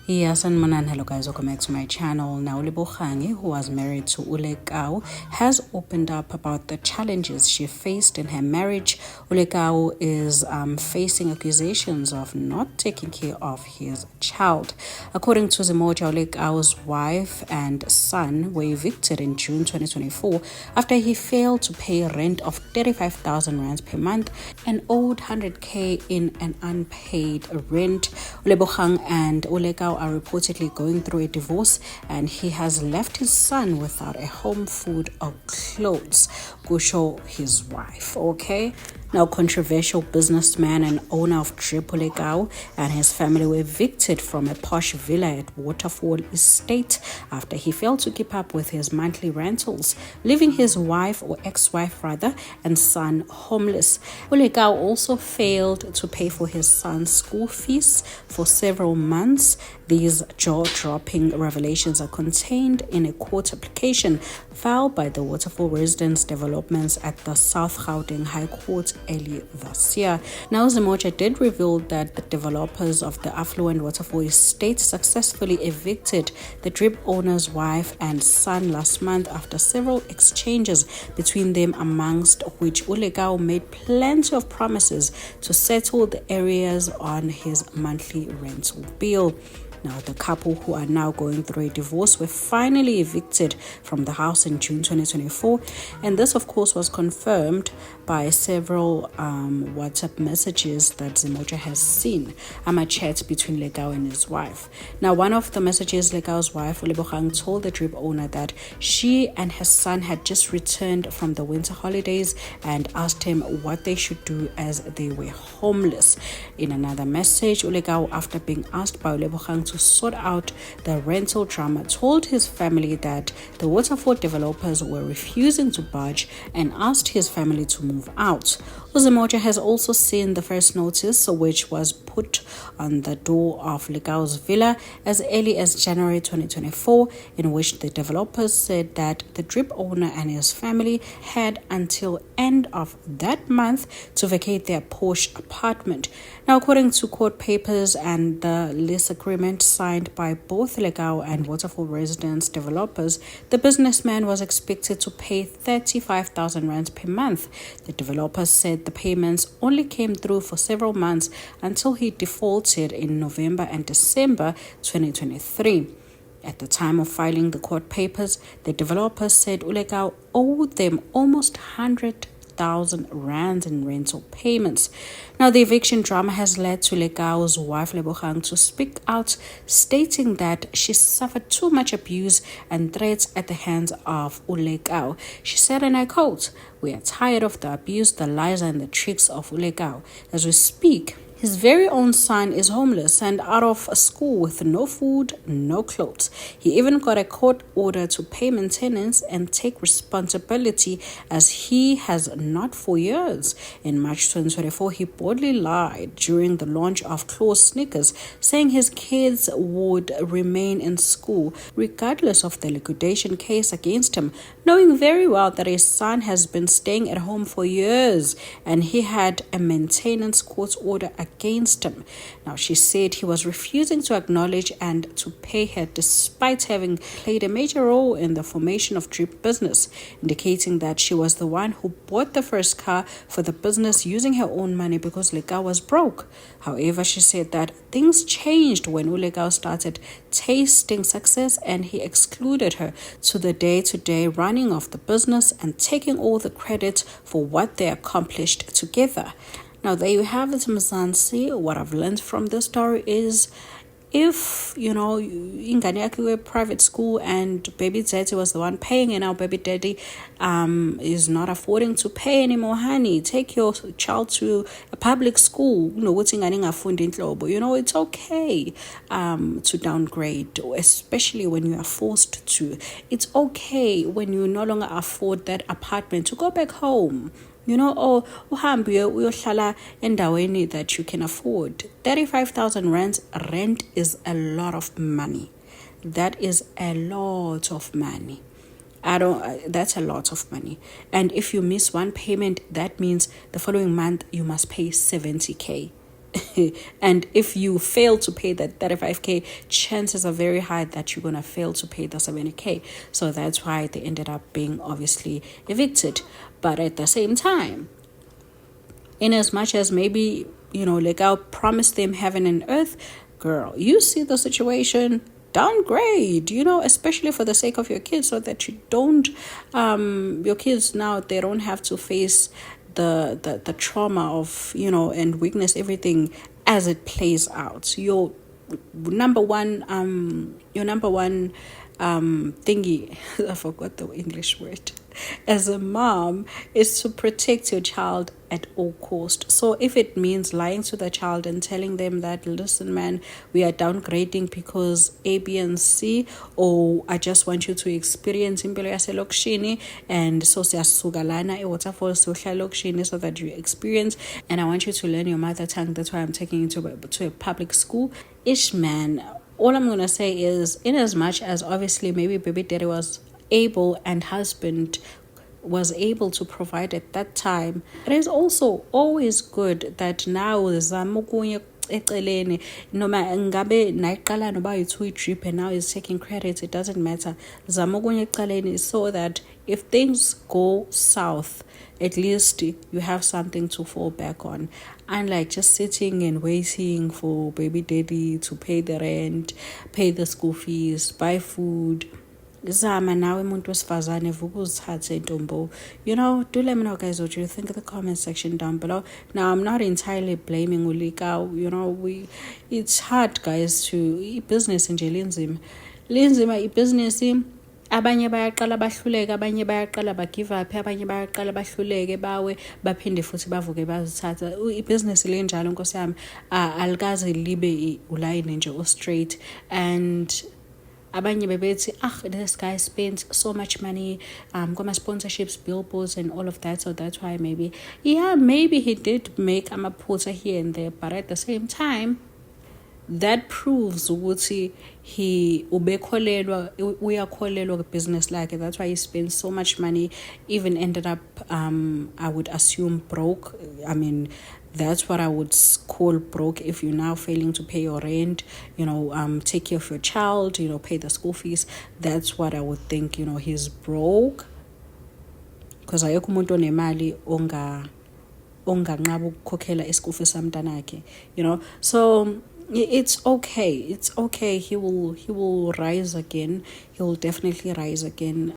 Yes, and Manan, hello guys, welcome back to my channel. Now, Ulebogangi, who was married to Lekau, has opened up about the challenges she faced in her marriage. Lekau is facing accusations of not taking care of his child. According to Zimoja, Lekau's wife and son were evicted in June 2024 after he failed to pay rent of 35,000 rands per month and owed 100k in an unpaid rent. Ulebogang and Lekau are reportedly going through a divorce, and he has left his son without a home, food, or clothes. Kusho his wife. Okay. Now, controversial businessman and owner of Lekau and his family were evicted from a posh villa at Waterfall Estate after he failed to keep up with his monthly rentals, leaving his wife, or ex-wife rather, and son homeless. Lekau also failed to pay for his son's school fees for several months. These jaw-dropping revelations are contained in a court application filed by the Waterfall Residence Developments at the South Gauteng High Court earlier this year. Now, Zimoja did reveal that the developers of the affluent Waterfall estate successfully evicted the drip owner's wife and son last month after several exchanges between them, amongst which Lekau made plenty of promises to settle the arrears on his monthly rental bill. Now, the couple, who are now going through a divorce, were finally evicted from the house in June 2024. And this, of course, was confirmed by several WhatsApp messages that Zimoja has seen. A chat between Lekau and his wife. Now, one of the messages, Lekau's wife, Ulebogang, told the drip owner that she and her son had just returned from the winter holidays and asked him what they should do as they were homeless. In another message, Lekau, after being asked by Ulebogang to sort out the rental drama, told his family that the Waterfall developers were refusing to budge and asked his family to move out. Zimoja has also seen the first notice, which was put on the door of Lekau's villa as early as January 2024, in which the developers said that the drip owner and his family had until end of that month to vacate their posh apartment. Now, according to court papers and the lease agreement signed by both Lekau and Waterfall Residence developers, the businessman was expected to pay 35,000 rands per month. The developers said the payments only came through for several months until he defaulted in November and December 2023. At the time of filing the court papers, the developers said Lekau owed them almost 100,000 rands in rental payments. Now, the eviction drama has led to Lekau's wife Lebogang to speak out, stating that she suffered too much abuse and threats at the hands of Lekau. She said, and I quote, "We are tired of the abuse, the lies, and the tricks of Lekau. As we speak, his very own son is homeless and out of school with no food, no clothes. He even got a court order to pay maintenance and take responsibility, as he has not for years." In March 2024, he boldly lied during the launch of Xpose sneakers, saying his kids would remain in school regardless of the liquidation case against him, knowing very well that his son has been staying at home for years and he had a maintenance court order against him. Now, she said he was refusing to acknowledge and to pay her despite having played a major role in the formation of Drip business, indicating that she was the one who bought the first car for the business using her own money because Lekau was broke. However, she said that things changed when Lekau started tasting success and he excluded her to the day-to-day running of the business and taking all the credit for what they accomplished together. Now, there you have it, Mzansi. What I've learned from this story is, if, ingane yakho were private school and baby daddy was the one paying, and now baby daddy is not affording to pay anymore, honey, take your child to a public school. It's okay to downgrade, especially when you are forced to. It's okay when you no longer afford that apartment to go back home. Uhambe uyohlala endaweni that you can afford. 35,000 rands rent is a lot of money. That is a lot of money. That's a lot of money. And if you miss one payment, that means the following month you must pay 70k. And if you fail to pay that 35K, chances are very high that you're going to fail to pay the 70K. So that's why they ended up being obviously evicted. But at the same time, in as much as maybe, Lekau promised them heaven and earth, girl, you see the situation, downgrade, especially for the sake of your kids, so that you don't, your kids now, they don't have to face the trauma of, and witness everything as it plays out. Your number one thingy, I forgot the English word, as a mom, is to protect your child at all cost. So if it means lying to the child and telling them that, listen man, we are downgrading because A, B, and C, or I just want you to experience impilo yaselokishini, and so siyasukalana e-waterfall sohlala elokishini so that you experience, and I want you to learn your mother tongue, that's why I'm taking you to a public school. Ish man, all I'm gonna say is, in as much as obviously maybe baby daddy was able and husband was able to provide at that time, it is also always good that now zamukunye eceleni, noma ngabe nayiqala noba yi-2 drip and now is taking credits, it doesn't matter, zamukunye eceleni, so that if things go south, at least you have something to fall back on, unlike just sitting and waiting for baby daddy to pay the rent, pay the school fees, buy food. Zama nawe umuntu wesifazane vuka uzithathe ntombo. Do let me know guys what you think in the comment section down below. Now I'm not entirely blaming Lekau. It's hard guys to business nje linzima business. Abanye bayaqala bahluleke, abanye bayaqala bagive up, abanye bayaqala bahluleke bawe baphinde futhi bavuke bazithatha. Ibhizinisi lenjalo nkosi yami alikaze libe ulayini nje o straight, and abanye bebethi this guy spends so much money kuma-sponsorships, billboards and all of that, so that's why maybe he did make amaphutha here and there, but at the same time that proves ukuthi he uyakholelwa business lakhe. That's why he spends so much money, even ended up I would assume broke. I mean, that's what I would call broke. If you're now failing to pay your rent, take care of your child, pay the school fees, that's what I would think, he's broke, because ayekho umuntu onemali onganqaba ukukhokhela ischool fees samntanakhe, so it's okay, he will rise again, he will definitely rise again.